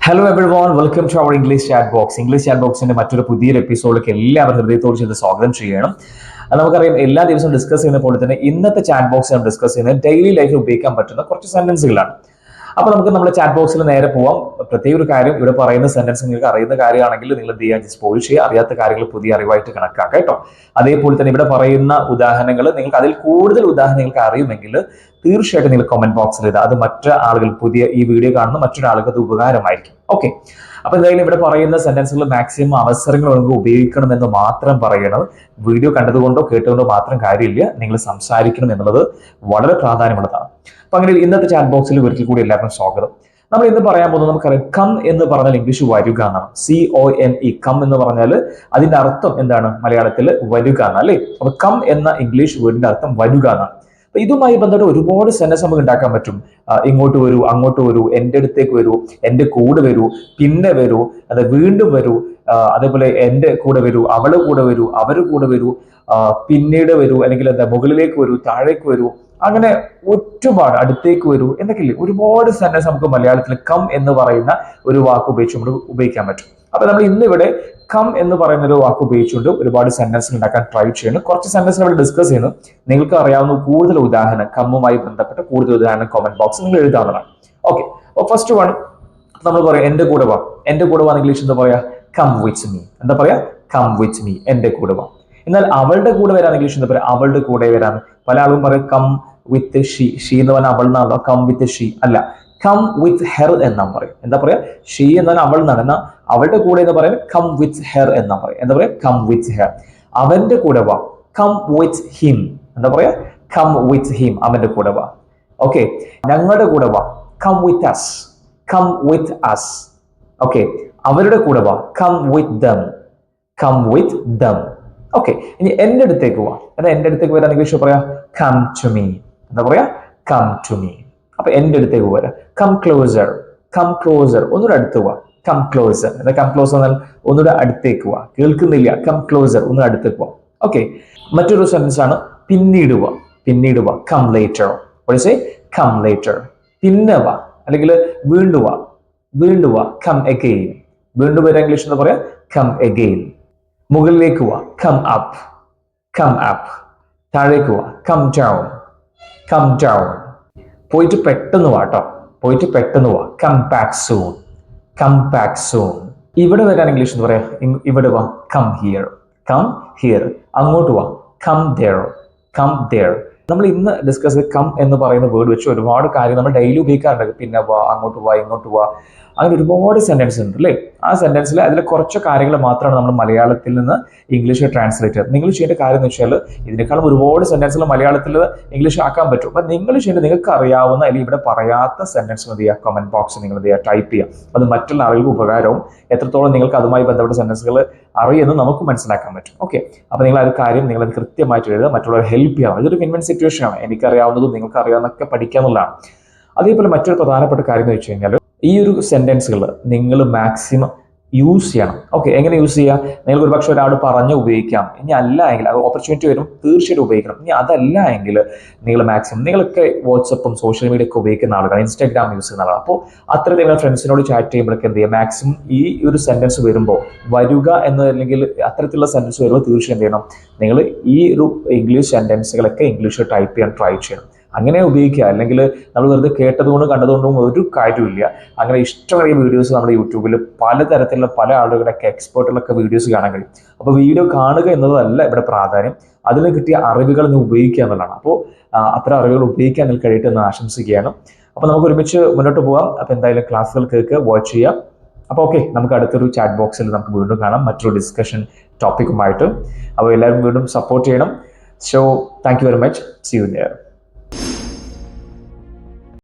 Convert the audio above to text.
Hello everyone, welcome to our English chat box. English chat ബോക്സിന്റെ മറ്റൊരു പുതിയൊരു എപ്പിസോഡിലേക്ക് എല്ലാവരും ഹൃദയത്തോട് ചെയ്ത് സ്വാഗതം ചെയ്യണം. നമുക്കറിയാം, എല്ലാ ദിവസവും ഡിസ്കസ് ചെയ്യുന്ന പോലെ തന്നെ ഇന്നത്തെ ചാറ്റ് ബോക്സ് നമ്മൾ ഡിസ്കസ് ചെയ്യുന്നത് ഡെയിലി ലൈഫിൽ ഉപയോഗിക്കാൻ പറ്റുന്ന കുറച്ച് സെന്റൻസുകളാണ്. അപ്പോൾ നമുക്ക് നമ്മുടെ ചാറ്റ് ബോക്സിൽ നേരെ പോവാം. പ്രത്യേക ഒരു കാര്യം, ഇവിടെ പറയുന്ന സെന്റൻസ് നിങ്ങൾക്ക് അറിയുന്ന കാര്യമാണെങ്കിൽ നിങ്ങൾ എന്ത് ചെയ്യാൻ സ്പോയിൽ ചെയ്യുക, അറിയാത്ത കാര്യങ്ങൾ പുതിയ അറിവായിട്ട് കണക്കാക്കുക കേട്ടോ. അതേപോലെ തന്നെ ഇവിടെ പറയുന്ന ഉദാഹരണങ്ങൾ നിങ്ങൾക്ക് അതിൽ കൂടുതൽ ഉദാഹരണങ്ങൾക്ക് അറിയുമെങ്കിൽ തീർച്ചയായിട്ടും നിങ്ങൾ കമന്റ് ബോക്സിൽ ഇടുക. അത് മറ്റു ആളുകൾ, പുതിയ ഈ വീഡിയോ കാണുന്ന മറ്റൊരാൾക്ക് അത് ഉപകാരമായിരിക്കും. ഓക്കെ, അപ്പൊ എന്തായാലും ഇവിടെ പറയുന്ന സെന്റൻസുകൾ മാക്സിമം അവസരങ്ങൾ നമുക്ക് ഉപയോഗിക്കണമെന്ന് മാത്രം പറയണം. വീഡിയോ കണ്ടതുകൊണ്ടോ കേട്ടുകൊണ്ടോ മാത്രം കാര്യമില്ല, നിങ്ങൾ സംസാരിക്കണം എന്നുള്ളത് വളരെ പ്രാധാന്യമുള്ളതാണ്. അപ്പൊ അങ്ങനെ ഇന്നത്തെ ചാറ്റ് ബോക്സിൽ ഒരിക്കൽ കൂടി എല്ലാവർക്കും സ്വാഗതം. നമ്മൾ ഇന്ന് പറയാൻ പോകുന്നത്, നമുക്കറിയാം കം എന്ന് പറഞ്ഞാൽ ഇംഗ്ലീഷ് വരിക എന്നാണ്. COME, കം എന്ന് പറഞ്ഞാൽ അതിന്റെ അർത്ഥം എന്താണ്? മലയാളത്തിൽ വരിക എന്നാണ് അല്ലേ. അപ്പൊ കം എന്ന ഇംഗ്ലീഷ് വേർഡിന്റെ അർത്ഥം വരിക എന്നാണ്. അപ്പൊ ഇതുമായി ബന്ധപ്പെട്ട് ഒരുപാട് സെന്റൻസ് നമുക്ക് ഉണ്ടാക്കാൻ പറ്റും. ഇങ്ങോട്ട് വരൂ, അങ്ങോട്ട് വരൂ, എൻ്റെ അടുത്തേക്ക് വരൂ, എൻ്റെ കൂടെ വരൂ, പിന്നെ വരൂ, അത് വീണ്ടും വരൂ, അതേപോലെ എൻ്റെ കൂടെ വരൂ, അവള് കൂടെ വരൂ, അവര് കൂടെ വരൂ, പിന്നീട് വരൂ, അല്ലെങ്കിൽ എന്താ മുകളിലേക്ക് വരൂ, താഴേക്ക് വരൂ, അങ്ങനെ ഒരുപാട്, അടുത്തേക്ക് വരൂ എന്നൊക്കെ ഒരുപാട് സെന്റൻസ് നമുക്ക് മലയാളത്തിൽ കം എന്ന് പറയുന്ന ഒരു വാക്ക് ഉപയോഗിച്ചുകൊണ്ട് ഉപയോഗിക്കാൻ പറ്റും. അപ്പൊ നമ്മൾ ഇന്നിവിടെ കം എന്ന് പറയുന്ന ഒരു വാക്ക് ഉപയോഗിച്ചുകൊണ്ട് ഒരുപാട് സെന്റൻസ് ഉണ്ടാക്കാൻ ട്രൈ ചെയ്യുന്നു. കുറച്ച് സെന്റൻസ് നമ്മൾ ഡിസ്കസ് ചെയ്യുന്നു. നിങ്ങൾക്ക് അറിയാവുന്ന കൂടുതൽ ഉദാഹരണം, കമ്മുമായി ബന്ധപ്പെട്ട കൂടുതൽ ഉദാഹരണം കമന്റ് ബോക്സ് നിങ്ങൾ എഴുതാവുന്നതാണ്. ഓക്കെ, അപ്പോൾ ഫസ്റ്റ് വൺ നമ്മൾ പറയാം എന്റെ കൂടെ വാ. എന്റെ കൂടെ വാ ഇംഗ്ലീഷ് എന്താ പറയാ? Come with me. എന്താ പറയാ? കം വിത്ത് മീ, എന്റെ കൂടെ വാ. എന്നാൽ അവളുടെ കൂടെ വരാൻ ഇംഗ്ലീഷ് എന്താ പറയാ? അവളുടെ കൂടെ വരാൻ. പല ആളും പറയും കം വിത്ത് ഷീ. ഷീ എന്ന് പറഞ്ഞാൽ അവൾ എന്നാണല്ലോ, കം വിത്ത് ഷീ അല്ല, കം വിത്ത് ഹെർ എന്നാണ് പറയും. എന്താ പറയാ? ഷീ എന്നാൽ അവൾ എന്നാണ്, എന്നാൽ അവളുടെ കൂടെ എന്ന് പറയുന്നത് കം വിത്ത് ഹെർ എന്നാ പറയും. എന്താ പറയാ? Come with her. അവന്റെ കൂടെ വാ, കം വിത്ത് ഹിം. എന്താ പറയാ? കം വിത്ത് ഹിം, അവന്റെ കൂടെ വാ. ഓക്കെ, ഞങ്ങളുടെ കൂടെ വാ, come with us. Come with us. Okay, അവരുടെ കൂടെ വാ, come with them. Come with them. Okay, ഇനി എന്റെ അടുത്തേക്ക് വാ. എന്നാൽ എന്റെ അടുത്തേക്ക് വരാൻ ഇംഗ്ലീഷ് പറയാ കം ടു മീ. എന്താ പറയാ? Come to me. അപ്പൊ എന്റെ അടുത്തേക്ക് വരാം, കം ക്ലോസർ. കം ക്ലോസർ, ഒന്നുകൂടെ അടുത്ത് പോവാ, കം ക്ലോസർ. എന്താ കം ക്ലോസർ എന്നാൽ ഒന്നുകൂടെ അടുത്തേക്ക് പോവാ. കേൾക്കുന്നില്ല, കം ക്ലോസർ, ഒന്നുകൂടെ അടുത്തേക്ക് പോവാം. ഓക്കെ, മറ്റൊരു സെന്റൻസ് ആണ് പിന്നീട് വാ. പിന്നീട് വാ, കം ലേറ്റർ. Come later. പിന്നെ വാ, അല്ലെങ്കിൽ വീണ്ടും വാ. വീണ്ടും വാ, കം അഗെയിൻ. വീണ്ടും വരാൻ ഇംഗ്ലീഷ് എന്താ പറയാ? Come again. മുകളിലേക്ക് വാ, കം അപ്പ്. Come up. താഴേക്ക് വാ, കം ഡൗൺ. Come down. പോയിട്ട് പെട്ടെന്ന് വാട്ടോ, പോയിട്ട് പെട്ടെന്ന് വാ, come back soon. Come back soon. ഇവിടെ വരാൻ ഇംഗ്ലീഷ് എന്ന് പറയാ? ഇവിടെ വാ, കം ഹിയർ. Come here. അങ്ങോട്ട് വാ, കം ദേർ. Come there. നമ്മൾ ഇന്ന് ഡിസ്കസ് ചെയ്ത് കം എന്ന് പറയുന്ന വേർഡ് വെച്ച് ഒരുപാട് കാര്യം നമ്മൾ ഡെയിലി ഉപയോഗിക്കാറുണ്ട്. പിന്നെ വാ, അങ്ങോട്ട് വാ, ഇങ്ങോട്ട് വാ, അങ്ങനെ ഒരുപാട് സെന്റൻസ് ഉണ്ട് അല്ലേ. ആ സെന്റൻസിൽ അതിലെ കുറച്ച് കാര്യങ്ങൾ മാത്രമാണ് നമ്മൾ മലയാളത്തിൽ നിന്ന് ഇംഗ്ലീഷ് ട്രാൻസ്ലേറ്റ് ചെയ്യുന്നത്. നിങ്ങൾ ചെയ്യേണ്ട കാര്യം എന്ന് വെച്ചാൽ ഇതിനേക്കാളും ഒരുപാട് സെന്റൻസുകൾ മലയാളത്തിൽ ഇംഗ്ലീഷ് ആക്കാൻ പറ്റും. അപ്പം നിങ്ങൾ ചെയ്യേണ്ടത്, നിങ്ങൾക്ക് അറിയാവുന്ന അല്ലെങ്കിൽ ഇവിടെ പറയാത്ത സെന്റൻസ് എന്ത് ചെയ്യുക, കമന്റ് ബോക്സ് നിങ്ങൾ എന്ത് ചെയ്യുക, ടൈപ്പ് ചെയ്യുക. അത് മറ്റുള്ള ആളുകൾക്ക് ഉപകാരവും എത്രത്തോളം നിങ്ങൾക്ക് അതുമായി ബന്ധപ്പെട്ട സെന്റൻസുകൾ അറിയുമെന്ന് നമുക്ക് മനസ്സിലാക്കാൻ പറ്റും. ഓക്കെ, അപ്പൊ നിങ്ങൾ ആ ഒരു കാര്യം നിങ്ങൾ അത് കൃത്യമായിട്ട് എഴുതുക, മറ്റുള്ളവരെ ഹെൽപ്പ് ചെയ്യണം. ഇതൊരു വിൻ വിൻ സിറ്റുവേഷൻ ആണ്. എനിക്കറിയാവുന്നതും നിങ്ങൾക്ക് അറിയാവുന്നതൊക്കെ പഠിക്കാന്നുള്ളതാണ്. അതേപോലെ മറ്റൊരു പ്രധാനപ്പെട്ട കാര്യം എന്ന് വെച്ച് കഴിഞ്ഞാൽ ഈ ഒരു സെന്റൻസുകൾ നിങ്ങൾ മാക്സിമം യൂസ് ചെയ്യണം. ഓക്കെ, എങ്ങനെ യൂസ് ചെയ്യുക? നിങ്ങൾക്ക് ഒരു പക്ഷേ ഒരാൾ പറഞ്ഞ് ഉപയോഗിക്കാം. ഇനി അല്ല എങ്കിൽ അത് ഓപ്പർച്യൂണിറ്റി വരും, തീർച്ചയായിട്ടും ഉപയോഗിക്കണം. ഇനി അതല്ല എങ്കിൽ നിങ്ങൾ മാക്സിമം, നിങ്ങളൊക്കെ വാട്സപ്പും സോഷ്യൽ മീഡിയ ഒക്കെ ഉപയോഗിക്കുന്ന ആളുകളാണ്, ഇൻസ്റ്റാഗ്രാം യൂസ് ചെയ്യുന്ന ആളാണ്. അപ്പോൾ അത്ര നിങ്ങളുടെ ഫ്രണ്ട്സിനോട് ചാറ്റ് ചെയ്യുമ്പോഴൊക്കെ എന്ത് ചെയ്യുക, മാക്സിമം ഈ ഒരു സെന്റൻസ് വരുമ്പോൾ, വരുക എന്ന് അല്ലെങ്കിൽ അത്തരത്തിലുള്ള സെന്റൻസ് വരുമ്പോൾ തീർച്ചയായും എന്ത് ചെയ്യണം, നിങ്ങൾ ഈ ഒരു ഇംഗ്ലീഷ് സെന്റൻസുകളൊക്കെ ഇംഗ്ലീഷ് ടൈപ്പ് ചെയ്യാൻ ട്രൈ ചെയ്യണം. അങ്ങനെ ഉപയോഗിക്കുക. അല്ലെങ്കിൽ നമ്മൾ വെറുതെ കേട്ടതുകൊണ്ടും കണ്ടതുകൊണ്ടും ഒരു കാര്യമില്ല. അങ്ങനെ ഇഷ്ടമായ വീഡിയോസ് നമ്മുടെ യൂട്യൂബിൽ പലതരത്തിലുള്ള പല ആളുകളുടെയൊക്കെ എക്സ്പേർട്ടുകളൊക്കെ വീഡിയോസ് കാണാൻ കഴിയും. അപ്പോൾ വീഡിയോ കാണുക എന്നതല്ല ഇവിടെ പ്രാധാന്യം, അതിന് കിട്ടിയ അറിവുകൾ നിങ്ങൾ ഉപയോഗിക്കുക എന്നുള്ളതാണ്. അപ്പോൾ അത്തരം അറിവുകൾ ഉപയോഗിക്കാൻ നിങ്ങൾക്ക് കഴിയട്ടെ എന്ന് ആശംസിക്കുകയാണ്. അപ്പോൾ നമുക്ക് ഒരുമിച്ച് മുന്നോട്ട് പോകാം. അപ്പോൾ എന്തായാലും ക്ലാസ്സുകൾ കേൾക്കുക, വാച്ച് ചെയ്യാം. അപ്പോൾ ഓക്കെ, നമുക്ക് അടുത്തൊരു ചാറ്റ് ബോക്സിൽ നമുക്ക് വീണ്ടും കാണാം മറ്റൊരു ഡിസ്കഷൻ ടോപ്പിക്കുമായിട്ട്. അപ്പോൾ എല്ലാവരും വീണ്ടും സപ്പോർട്ട് ചെയ്യണം. So thank you very much. See you there.